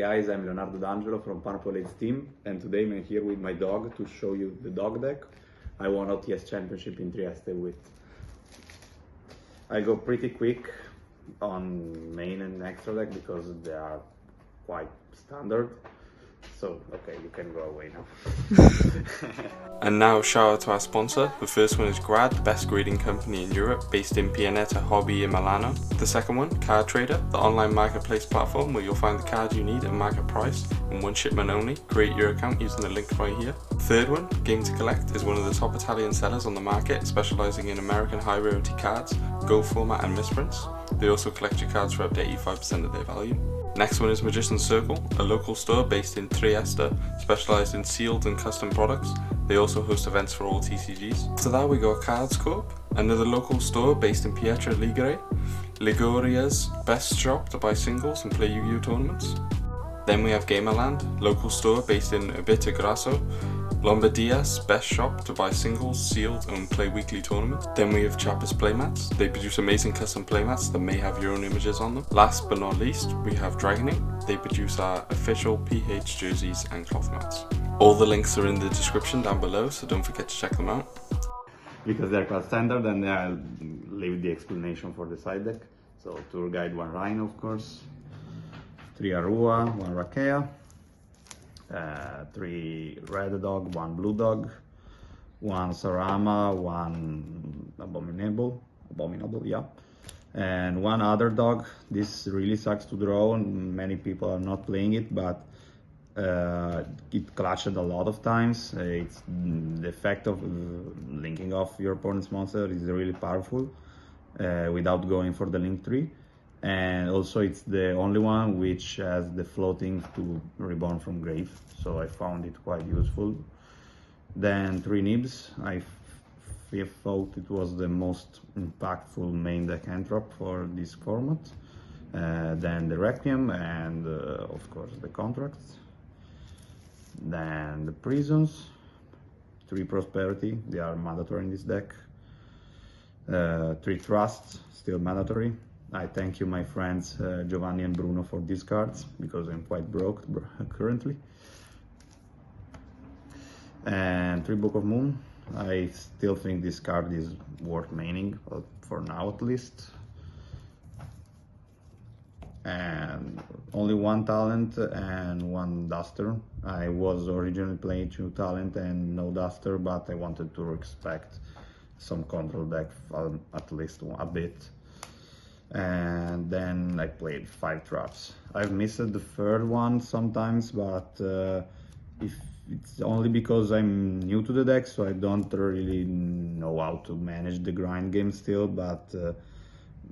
guys, I'm Leonardo D'Angelo from PLAYMATS team, and today I'm here with my dog to show you the dog deck. I won OTS championship in Trieste with. I go pretty quick on main and extra deck because they are quite standard. So, okay, you can go away now. And now shout out to our sponsor. The first one is GRAAD, the best grading company in Europe, based in PIANETA hobby in Milano. The second one, CARDTRADER, the online marketplace platform where you'll find the cards you need at market price in one shipment only. Create your account using the link right here. Third one, Game to Collect, is one of the top Italian sellers on the market, specializing in American high rarity cards, gold format and misprints. They also collect your cards for up to 85% of their value. Next one is Magician's Circle, a local store based in Trieste, specialised in sealed and custom products. They also host events for all TCGs. After that we got Cards Corp, another local store based in Pietra Ligure, Liguria's best shop to buy singles and play Yu-Gi-Oh tournaments. Then we have GAMERLAND, local store based in ABBIATEGRASSO, Lombardia's best shop to buy singles, sealed and play weekly tournaments. Then we have CHAPA'S PLAYMATS. They produce amazing custom playmats that may have your own images on them. Last but not least, we have Aydhiny. They produce our official PH jerseys and cloth mats. All the links are in the description down below, so don't forget to check them out. Because they're quite standard, and I'll leave the explanation for the side deck. So, tour guide, 1 Rhino, of course, 3 Arua, 1 Rakea, 3 Red Dog, 1 Blue Dog, 1 Sarama, 1 Abominable, yeah, and 1 other dog. This really sucks to draw, and many people are not playing it, but it clutched a lot of times. It's the effect of linking off your opponent's monster is really powerful without going for the link tree. And also it's the only one which has the floating to reborn from grave, so I found it quite useful. Then 3 Nibs, I thought it was the most impactful main deck entrop for this format. Then the Requiem and of course the Contracts. Then the Prisons, 3 Prosperity, they are mandatory in this deck. 3 Trusts, still mandatory. I thank you, my friends Giovanni and Bruno, for these cards, because I'm quite broke currently. And 3 Book of Moon. I still think this card is worth maining, for now at least. And only 1 talent and 1 duster. I was originally playing 2 talent and no duster, but I wanted to respect some control deck at least a bit. And then I played 5 traps. I've missed the 3rd one sometimes, but if it's only because I'm new to the deck, so I don't really know how to manage the grind game still, but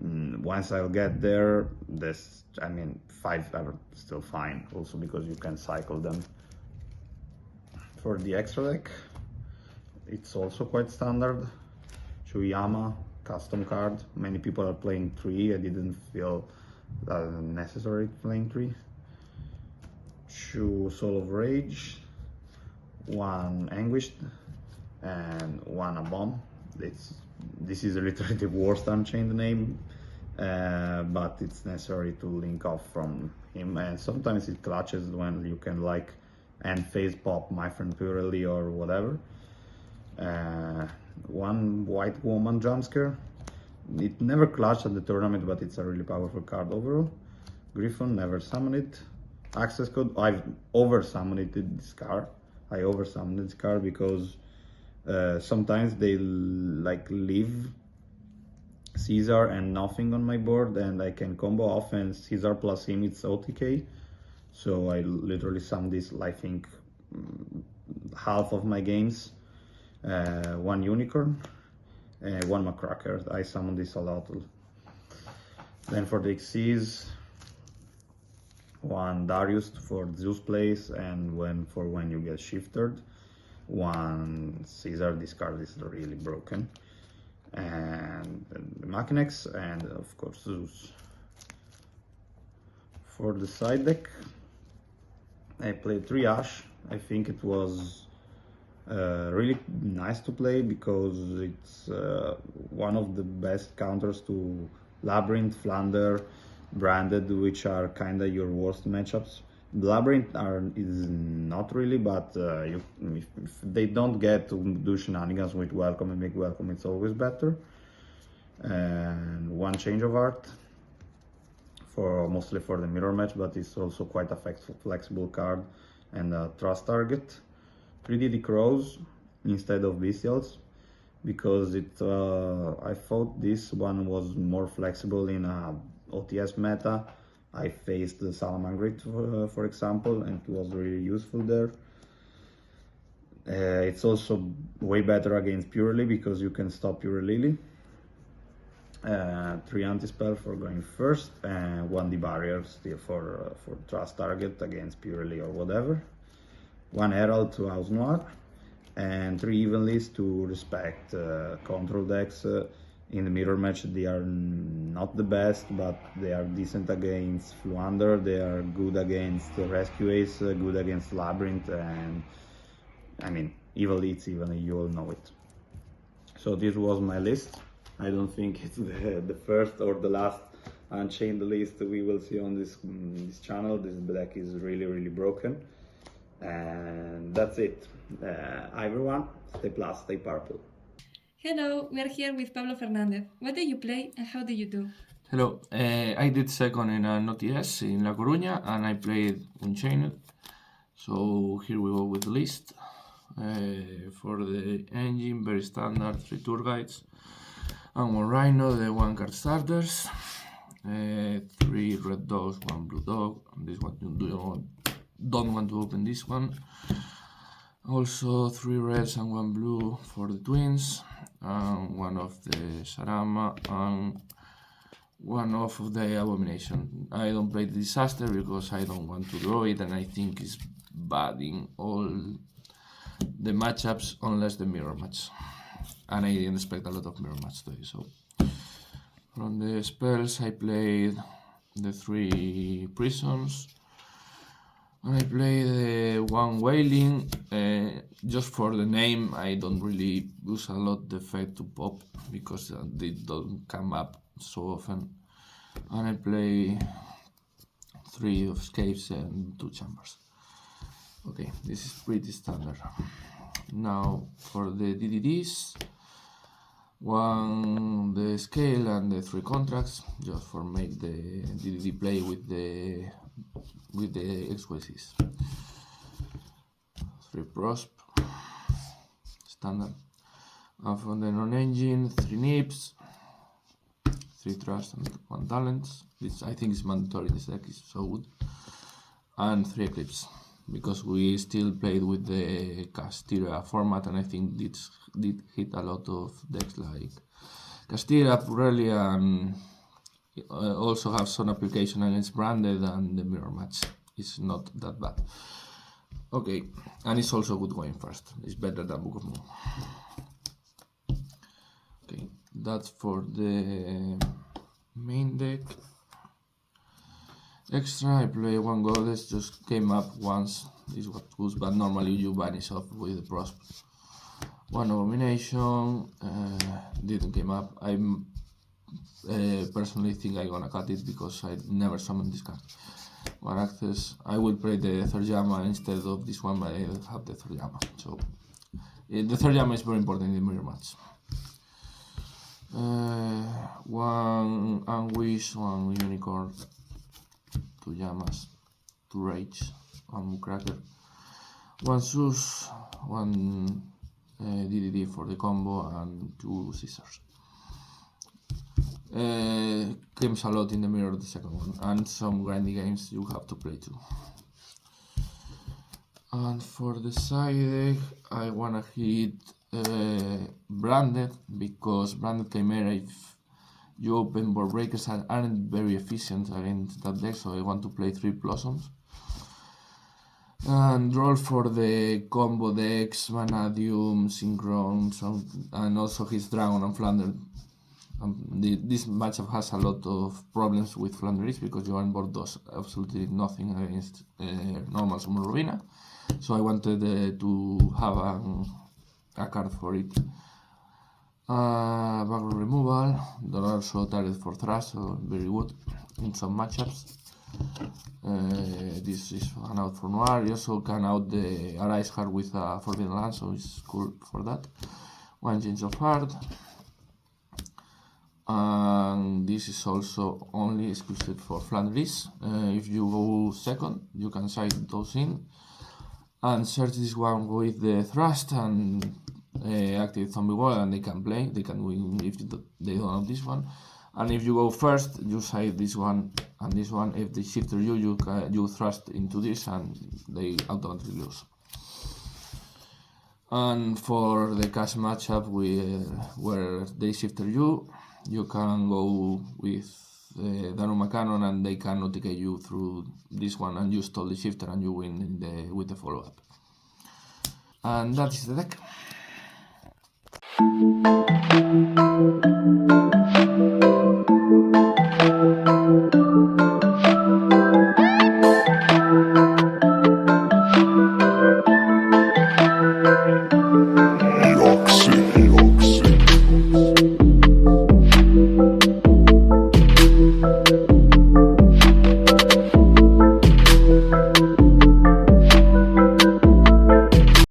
once I'll get there, 5 are still fine, also because you can cycle them. For the extra deck, it's also quite standard. Chuyama, custom card. Many people are playing 3. I didn't feel necessary playing 3. 2 Soul of Rage, 1 Anguished, and 1 Abom. This is literally the worst Unchained name, but it's necessary to link off from him, and sometimes it clutches when you can like end phase pop My Friend Purely or whatever. 1 White Woman Jumpscare. It never clutched at the tournament, but it's a really powerful card overall. Griffon, never summoned it. Access Code, I've over-summoned this card. I over-summoned this card because sometimes they like leave Caesar and nothing on my board, and I can combo off, and Caesar plus him, it's OTK. So I literally summoned this, I think, half of my games. 1 Unicorn, 1 Macracker. I summoned this a lot. Then for the Xyz, 1 Darius for Zeus plays, and when you get shifted. 1 Caesar, this card is really broken. And the Machinex, and of course Zeus. For the side deck, I played 3 Ash. I think it was really nice to play because it's one of the best counters to Labyrinth, Flounder, Branded, which are kinda your worst matchups. Labyrinth is not really, but if they don't get to do shenanigans with welcome and make welcome, it's always better. And one change of art, mostly for the mirror match, but it's also quite a flexible card and a trust target. 3D crows instead of bestials, because I thought this one was more flexible in a OTS meta. I faced the Salamangreat, for example, and it was really useful there. It's also way better against Purely because you can stop Pure Lily. 3 anti-spell for going first, and 1 debarrier still for trust target against Purely or whatever. 1 Herald to House Noir, and 3 Evenlies to respect control decks. In the mirror match they are not the best, but they are decent against Fluander, they are good against Rescue Ace, good against Labyrinth, and I mean, Evenly, you all know it. So this was my list. I don't think it's the first or the last Unchained list we will see on this channel. This deck is really broken. And that's it. Everyone, stay plus, stay purple. Hello, we are here with Pablo Fernandez. What did you play and how did you do? Hello, I did second in an OTS in La Coruña and I played Unchained. So here we go with the list. For the engine, very standard, 3 tour guides and 1 rhino, the 1 card starters, 3 red dogs, 1 blue dog, and this one you don't want to open this one. Also 3 reds and 1 blue for the twins, and 1 of the Sarama and 1 off of the Abomination. I don't play the Disaster because I don't want to draw it and I think it's bad in all the matchups unless the mirror match. And I didn't expect a lot of mirror match today, so. From the spells I played the 3 prisons. And I played the 1 wailing, just for the name. I don't really use a lot the effect to pop because they don't come up so often. And I play 3 of escapes and 2 chambers. Okay, this is pretty standard. Now for the DDDs, 1 the scale and the 3 contracts, just for make the DDD play with the XYZs. 3 prosp, standard. And from the non-engine, 3 nips, 3 trust and 1 talents. This I think is mandatory, this deck is so good. And 3 eclipse, because we still played with the Castira format and I think this did hit a lot of decks like Castira, Purelli, and also have some application against Branded, and the mirror match is not that bad. Okay, and it's also good going first. It's better than Book of Moon. Okay, that's for the main deck. Extra, I play 1 goddess, just came up once. This was good, but normally you vanish off with the prosp. 1 abomination, didn't came up. I personally think I'm gonna cut it because I never summoned this card. 1 access, I will play the 3rd Llama instead of this one, but I have the 3rd Llama. So the 3rd Llama is very important in the mirror match. 1 Anguish, 1 Unicorn, 2 Llamas, 2 Rage, 1 Muckracker, 1 Sus, 1 DDD for the combo, and 2 Scissors. Games a lot in the mirror, the second one, and some grindy games you have to play too. And for the side deck, I wanna hit Branded, because Branded Chimera, if you open board breakers, aren't very efficient against that deck, so I want to play 3 Blossoms. And roll for the combo decks, Vanadium, Synchron, and also his Dragon and Flounder. This matchup has a lot of problems with Flounder because your board does absolutely nothing against normal Summon Robina. So I wanted to have a card for it. Background removal, there are also target for thrust, so very good in some matchups. This is an out for Noir. You also can out the Arise card with a Forbidden Land, so it's cool for that. One change of heart. And this is also only exclusive for Flanders. If you go second, you can side those in and search this one with the thrust and active zombie wall, and they can play. They can win if they don't have this one. And if you go first, you side this one and this one. If they shifter you thrust into this and they automatically lose. And for the cash matchup where they shifter you can go with Daruma Cannon and they can OTK you through this one and you stall the shifter and you win with the follow-up. And that is the deck.